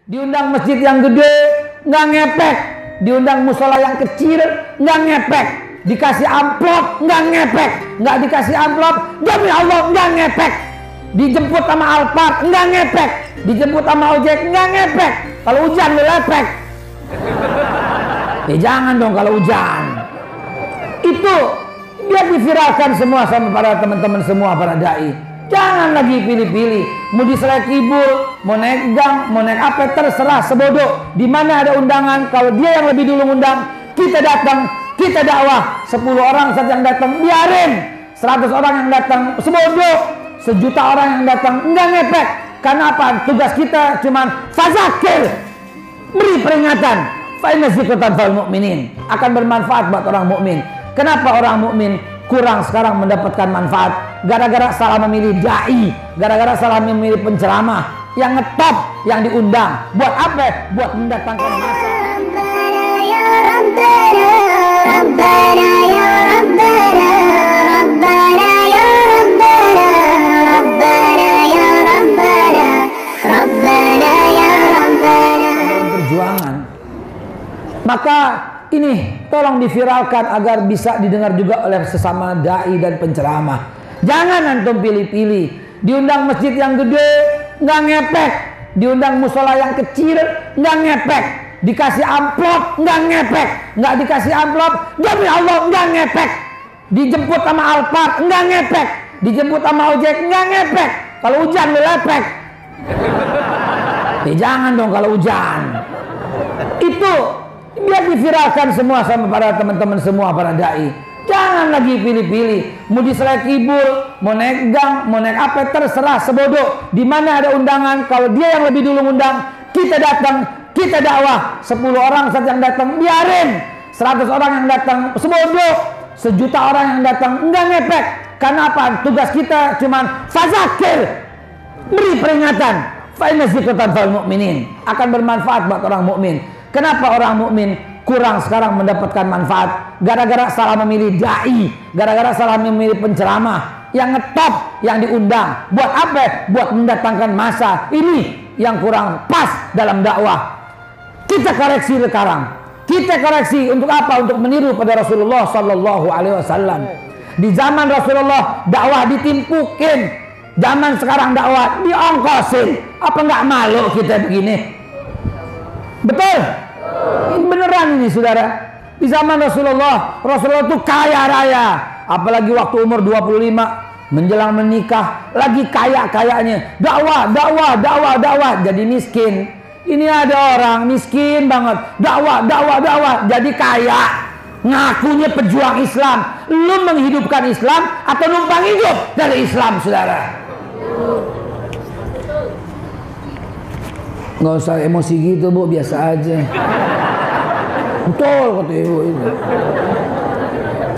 Diundang masjid yang gede, nggak ngepek. Diundang musola yang kecil, nggak ngepek. Dikasih amplop, nggak ngepek. Nggak dikasih amplop, demi Allah nggak ngepek. Dijemput sama Alphard, nggak ngepek. Dijemput sama ojek, nggak ngepek. Kalau hujan lepek. Ya jangan dong kalau hujan. Itu biar diviralkan semua sama para teman-teman semua, para dai. Jangan lagi pilih-pilih, mau di Selekibul, mau naik gang, mau naik apa, terserah, sebodoh. Di mana ada undangan, kalau dia yang lebih dulu undang, kita datang, kita dakwah. 10 orang saja yang datang, biarin. 100 orang yang datang, sebodoh. 1.000.000 orang yang datang, enggak ngepek. Karena apa? Tugas kita cuman fazakir, beri peringatan. Fa inna zikratan fal mu'minin, akan bermanfaat buat orang mukmin. Kenapa orang mukmin kurang sekarang mendapatkan manfaat? Gara-gara salah memilih dai, gara-gara salah memilih penceramah yang ngetop, yang diundang. Buat apa? Buat mendatangkan masa. Perjuangan. Maka ini tolong diviralkan agar bisa didengar juga oleh sesama dai dan penceramah. Jangan antum pilih-pilih. Diundang masjid yang gede, nggak ngepek. Diundang musola yang kecil, nggak ngepek. Dikasih amplop, nggak ngepek. Nggak dikasih amplop, demi Allah nggak ngepek. Dijemput sama Alphard, nggak ngepek. Dijemput sama ojek, nggak ngepek. Kalau hujan lepek. Ya jangan dong kalau hujan. Itu biar diviralkan semua sama para teman-teman semua, para dai. Jangan lagi pilih-pilih, mau di Selekibul, mau naik gang, mau naik apa, terserah, sebodoh. Di mana ada undangan, kalau dia yang lebih dulu undang, kita datang, kita dakwah. 10 orang saja yang datang, biarin. 100 orang yang datang, sebodoh. 1.000.000 orang yang datang, enggak ngepek. Karena apa? Tugas kita cuman fazakir, beri peringatan. Fa inna zikratan fal mu'minin, akan bermanfaat buat orang mukmin. Kenapa orang mukmin kurang sekarang mendapatkan manfaat? Gara-gara salah memilih dai, gara-gara salah memilih penceramah yang ngetop, yang diundang. Buat apa? Buat mendatangkan masa. Ini yang kurang pas dalam dakwah. Kita koreksi sekarang. Kita koreksi untuk apa? Untuk meniru pada Rasulullah Sallallahu Alaihi Wasallam. Di zaman Rasulullah dakwah ditimpukin. Zaman sekarang dakwah diongkosin. Apa nggak malu kita begini? Betul? Beneran ini saudara. Di zaman Rasulullah itu kaya raya. Apalagi waktu umur 25 menjelang menikah, lagi kaya-kayanya. Dakwah jadi miskin. Ini ada orang miskin banget, dakwah jadi kaya. Ngakunya pejuang Islam. Lu menghidupkan Islam atau numpang hidup dari Islam, saudara? Nggak usah emosi gitu, Bu, biasa aja. Betul kata ibu ini.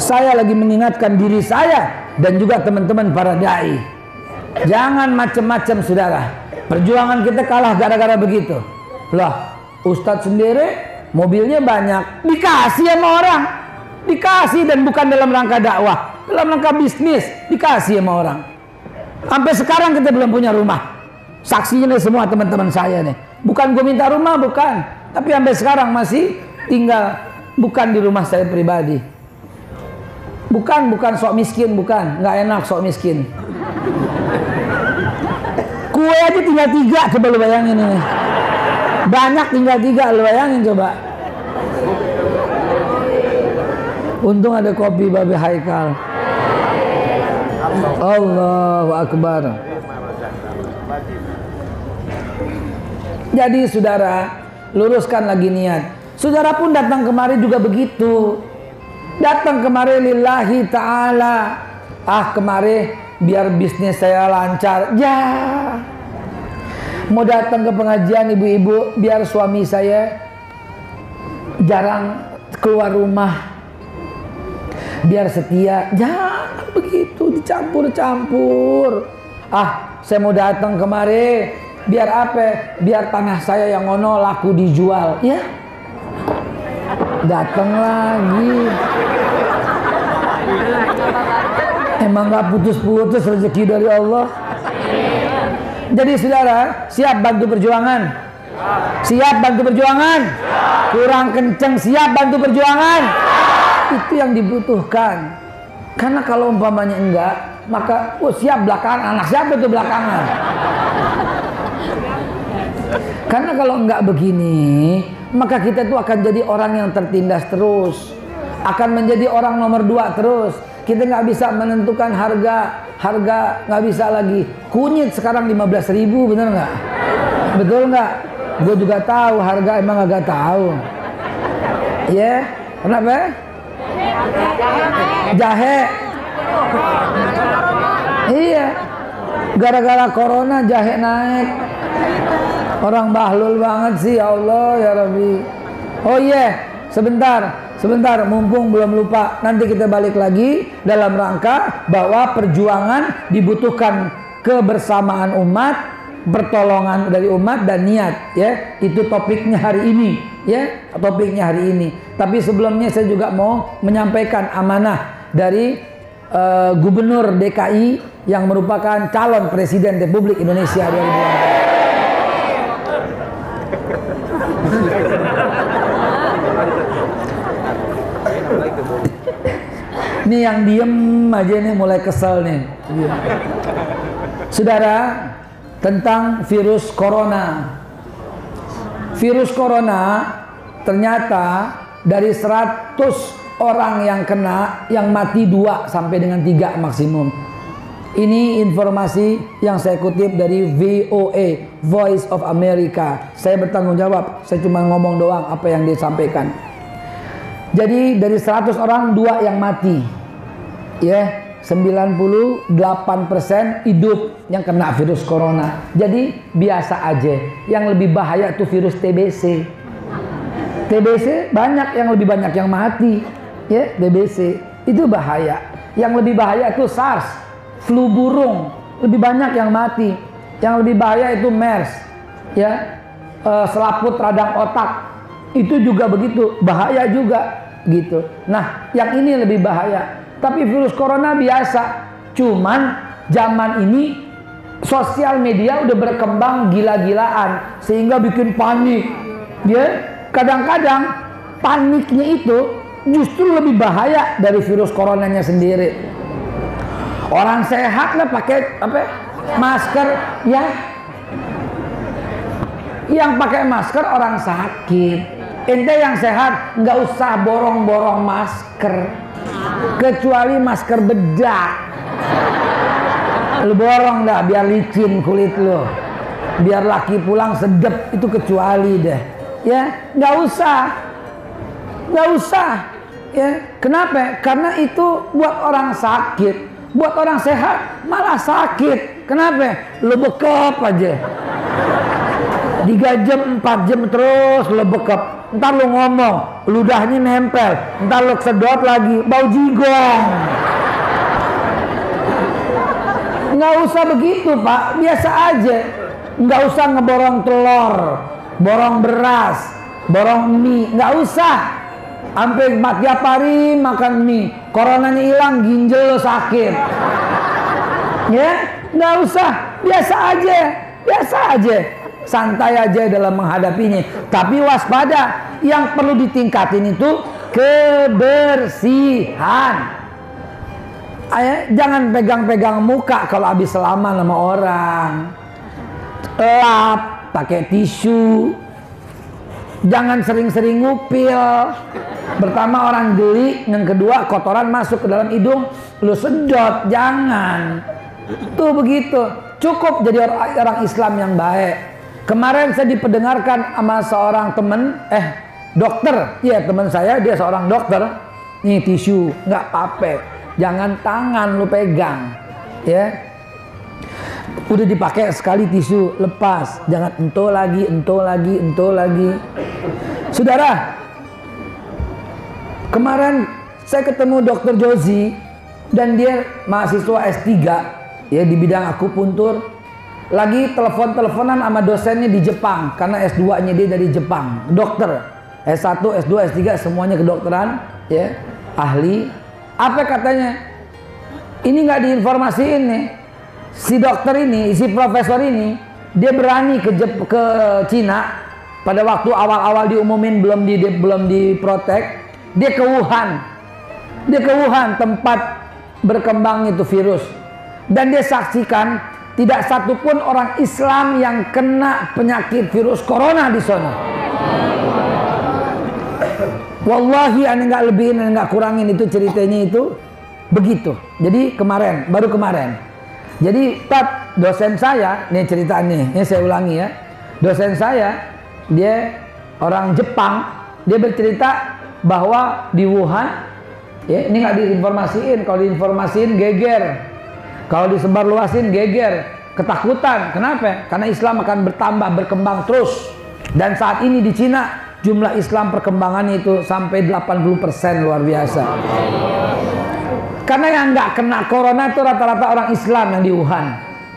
Saya lagi mengingatkan diri saya dan juga teman-teman para dai. Jangan macam-macam, saudara. Perjuangan kita kalah gara-gara begitu. Lah, Ustadz sendiri mobilnya banyak, dikasih sama orang. Dikasih, dan bukan dalam rangka dakwah, dalam rangka bisnis, dikasih sama orang. Sampai sekarang kita belum punya rumah. Saksinya nih semua teman-teman saya nih. Bukan gue minta rumah, bukan. Tapi sampai sekarang masih tinggal bukan di rumah saya pribadi. Bukan sok miskin, bukan. Nggak enak sok miskin. Kue aja tinggal 3, coba lu bayangin ini. Banyak tinggal 3, lu bayangin coba. Untung ada kopi Babe Haikal. Allahu Akbar. Jadi saudara, luruskan lagi niat. Saudara pun datang kemari juga begitu. Datang kemari lillahi ta'ala. Kemari biar bisnis saya lancar. Ya. Mau datang ke pengajian ibu-ibu biar suami saya jarang keluar rumah. Biar setia. Jangan begitu dicampur-campur. Saya mau datang kemari biar apa? Biar tanah saya yang ngono laku dijual. Ya. Datang lagi. Emang gak putus-putus rezeki dari Allah. Jadi saudara, siap bantu perjuangan? Siap bantu perjuangan? Kurang kenceng, siap bantu perjuangan? Itu yang dibutuhkan. Karena kalau umpamanya enggak, maka siap belakangan. Anak siapa itu belakangan? Karena kalau enggak begini, maka kita tuh akan jadi orang yang tertindas terus, akan menjadi orang nomor 2 terus. Kita nggak bisa menentukan harga nggak bisa lagi. Kunyit sekarang 15.000, bener nggak? Betul nggak? Gue juga tahu harga, emang agak tahu. Ya, kenapa? Jahe. Iya, gara-gara corona jahe naik. Orang bahlul banget sih, ya Allah ya Rabbi. Oh iya, sebentar, mumpung belum lupa, nanti kita balik lagi dalam rangka bahwa perjuangan dibutuhkan kebersamaan umat, pertolongan dari umat dan niat, ya. Itu topiknya hari ini, ya, topiknya hari ini. Tapi sebelumnya saya juga mau menyampaikan amanah dari Gubernur DKI yang merupakan calon Presiden Republik Indonesia 2024. Ini yang diem aja nih mulai kesel nih. Saudara, tentang virus corona. Virus corona ternyata dari 100 orang yang kena, yang mati 2 sampai dengan 3 maksimum. Ini informasi yang saya kutip dari VOA, Voice of America. Saya bertanggung jawab, saya cuma ngomong doang apa yang dia sampaikan. Jadi dari 100 orang 2 yang mati, ya, 98% hidup yang kena virus corona. Jadi biasa aja. Yang lebih bahaya tuh virus TBC. TBC banyak yang mati, ya, TBC itu bahaya. Yang lebih bahaya itu SARS, flu burung, lebih banyak yang mati. Yang lebih bahaya itu MERS, ya, selaput radang otak, itu juga begitu, bahaya juga. Gitu. Nah, yang ini lebih bahaya. Tapi virus corona biasa. Cuman zaman ini sosial media udah berkembang gila-gilaan sehingga bikin panik. Ya, kadang-kadang paniknya itu justru lebih bahaya dari virus coronanya sendiri. Orang sehat lah pakai masker, ya. Yang pakai masker orang sakit. Ente yang sehat nggak usah borong-borong masker, kecuali masker bedak. Lu borong dah biar licin kulit lu, biar laki pulang sedep, itu kecuali deh, ya. Nggak usah, ya. Kenapa? Karena itu buat orang sakit, buat orang sehat malah sakit. Kenapa? Lu bekap aja 3 jam 4 jam terus lu bekap. Ntar lu ngomong, ludahnya nempel, ntar lu sedot lagi, bau jigong. Nggak usah begitu, Pak, biasa aja. Nggak usah ngeborong telur, borong beras, borong mie, nggak usah. Sampai tiap hari makan mie, coronanya hilang, ginjal lo sakit. Ya, nggak usah, biasa aja. Santai aja dalam menghadapinya. Tapi waspada, yang perlu ditingkatin itu kebersihan. Jangan pegang-pegang muka kalau habis salaman sama orang. Lap, pakai tisu. Jangan sering-sering ngupil. Pertama orang geli, yang kedua kotoran masuk ke dalam hidung, lu sedot, jangan. Tuh begitu. Cukup jadi orang Islam yang baik. Kemarin saya diperdengarkan sama seorang teman, dokter, ya teman saya, dia seorang dokter. Nih tisu, nggak apa-apa, jangan tangan lu pegang, ya. Udah dipakai sekali tisu, lepas, jangan ento lagi. Saudara, kemarin saya ketemu Dokter Jozi dan dia mahasiswa S3, ya, di bidang akupuntur. Lagi telepon-teleponan sama dosennya di Jepang karena S2-nya dia dari Jepang, dokter. S1, S2, S3 semuanya kedokteran, ya, ahli. Apa katanya? Ini nggak diinformasiin nih. Si dokter ini, si profesor ini, dia berani ke Cina pada waktu awal-awal diumumin belum diprotek, dia ke Wuhan. Dia ke Wuhan, tempat berkembang itu virus. Dan dia saksikan tidak satupun orang Islam yang kena penyakit virus corona di sana. Wallahi aneh nggak lebihin, aneh nggak kurangin, itu ceritanya itu begitu. Jadi baru kemarin. Jadi dosen saya, nih ceritanya, ini saya ulangi ya. Dosen saya, dia orang Jepang, dia bercerita bahwa di Wuhan, ya ini nggak diinformasiin, kalau diinformasiin geger, kalau disebarluasin geger, ketakutan. Kenapa? Karena Islam akan bertambah, berkembang terus. Dan saat ini di Cina jumlah Islam perkembangannya itu sampai 80%, luar biasa. Karena yang nggak kena corona itu rata-rata orang Islam yang di Wuhan.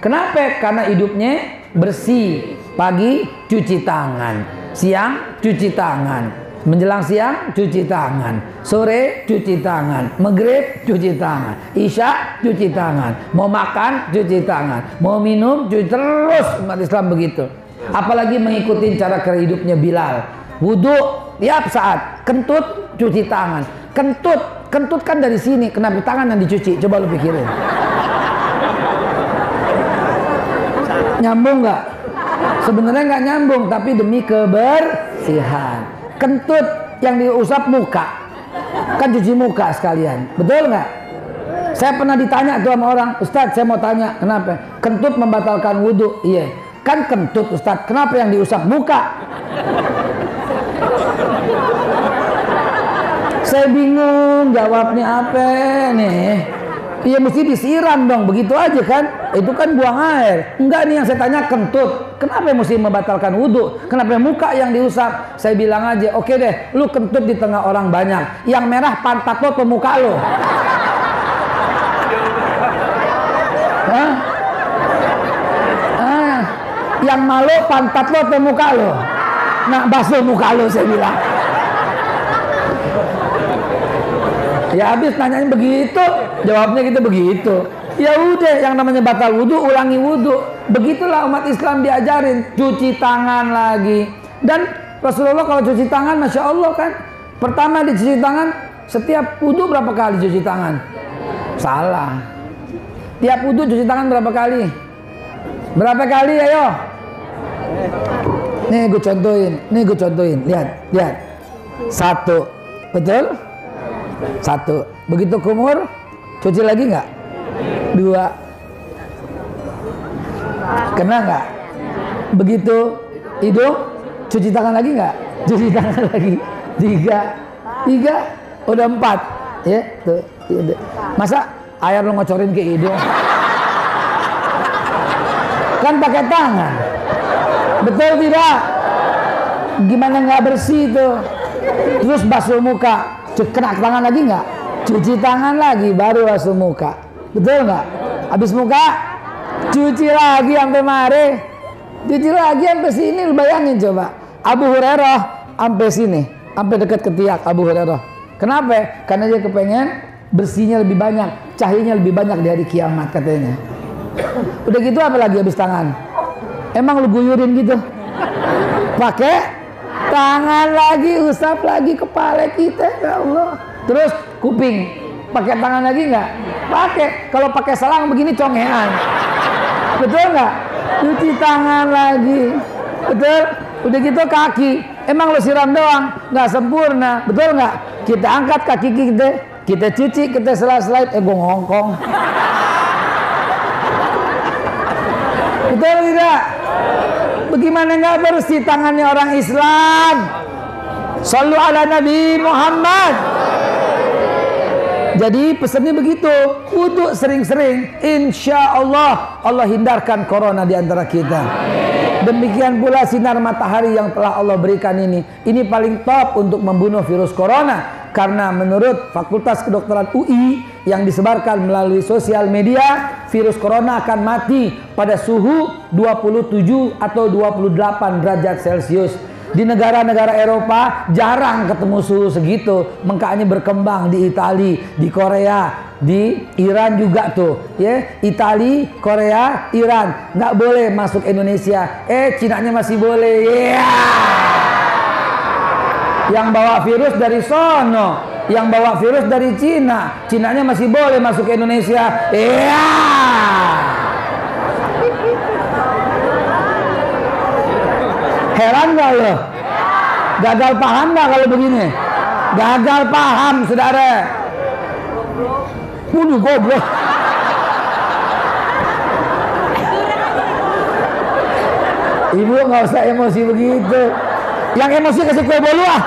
Kenapa? Karena hidupnya bersih. Pagi cuci tangan, siang cuci tangan, menjelang siang cuci tangan, sore cuci tangan, maghrib cuci tangan, isya cuci tangan, mau makan cuci tangan, mau minum cuci, terus umat Islam begitu. Apalagi mengikuti cara hidupnya Bilal. Wudhu tiap saat, kentut cuci tangan. Kentut kan dari sini, kenapa tangan yang dicuci? Coba lu pikirin. Nyambung nggak? Sebenarnya nggak nyambung, tapi demi kebersihan. Kentut yang diusap muka, kan cuci muka sekalian, betul nggak? Saya pernah ditanya tuh sama orang, Ustadz saya mau tanya, kenapa? Kentut membatalkan wudhu. Iya, kan kentut Ustadz, kenapa yang diusap muka? Saya bingung jawabnya apa nih. Iya mesti disiram dong, begitu aja kan? Itu kan buang air. Enggak, nih yang saya tanya kentut, kenapa mesti membatalkan wudhu? Kenapa muka yang diusap? Saya bilang aja, oke deh, lu kentut di tengah orang banyak, yang merah pantat lo atau muka lo? Hah? Yang malu pantat lo atau muka lo? Nah, basuh muka lo, saya bilang. Ya habis nanyanya begitu, jawabnya kita begitu. Ya udah, yang namanya batal wudhu, ulangi wudhu. Begitulah umat Islam diajarin, cuci tangan lagi. Dan Rasulullah kalau cuci tangan, Masya Allah kan, pertama dicuci tangan, setiap wudhu berapa kali cuci tangan? Salah. Tiap wudhu cuci tangan berapa kali? Berapa kali ayo? Nih gue contohin, lihat. 1, betul? 1. Begitu kumur, cuci lagi nggak? 2. Kena nggak? Begitu hidung, cuci tangan lagi nggak? Cuci tangan lagi. 3. Udah 4. Ya, tuh. Masa air lo ngocorin ke hidung? Kan pakai tangan. Betul tidak? Gimana nggak bersih tuh? Terus basuh muka. Kena tangan lagi nggak? Cuci tangan lagi, baru basuh muka. Betul nggak? Habis muka, cuci lagi sampai mari. Cuci lagi sampai sini, lu bayangin coba. Abu Hurairah sampai sini, sampai dekat ketiak Abu Hurairah. Kenapa? Karena dia kepengen bersihnya lebih banyak, cahayanya lebih banyak di hari kiamat katanya. Udah gitu apa lagi habis tangan? Emang lu guyurin gitu? Pakai tangan lagi, usap lagi kepala kita, ya Allah. Terus kuping, pakai tangan lagi nggak? Pakai. Kalau pakai selang begini congean, betul nggak? Cuci tangan lagi, betul. Udah gitu kaki, emang lo siram doang, nggak sempurna, betul nggak? Kita angkat kaki kita cuci, kita selait, gue ngongkong. Betul tidak? Bagaimana nggak bersih tangannya orang Islam? Shallu ala Nabi Muhammad. Jadi pesannya begitu, wudhu sering-sering, insya Allah Allah hindarkan corona di antara kita. Demikian pula sinar matahari yang telah Allah berikan ini paling top untuk membunuh virus corona. Karena menurut Fakultas Kedokteran UI yang disebarkan melalui sosial media, virus corona akan mati pada suhu 27 atau 28 derajat Celcius. Di negara-negara Eropa jarang ketemu suhu segitu, makanya berkembang di Italia, di Korea, di Iran juga tuh, ya. Italia, Korea, Iran nggak boleh masuk Indonesia. Cinanya masih boleh, ya. Yang bawa virus dari sono, yang bawa virus dari Cina. Cinanya masih boleh masuk ke Indonesia. Iya. Heran gak lo? Gagal paham gak kalau begini? Gagal paham, saudara. Bunuh goblok. Ibu nggak usah emosi begitu. Yang emosi kasih kue bolu ah.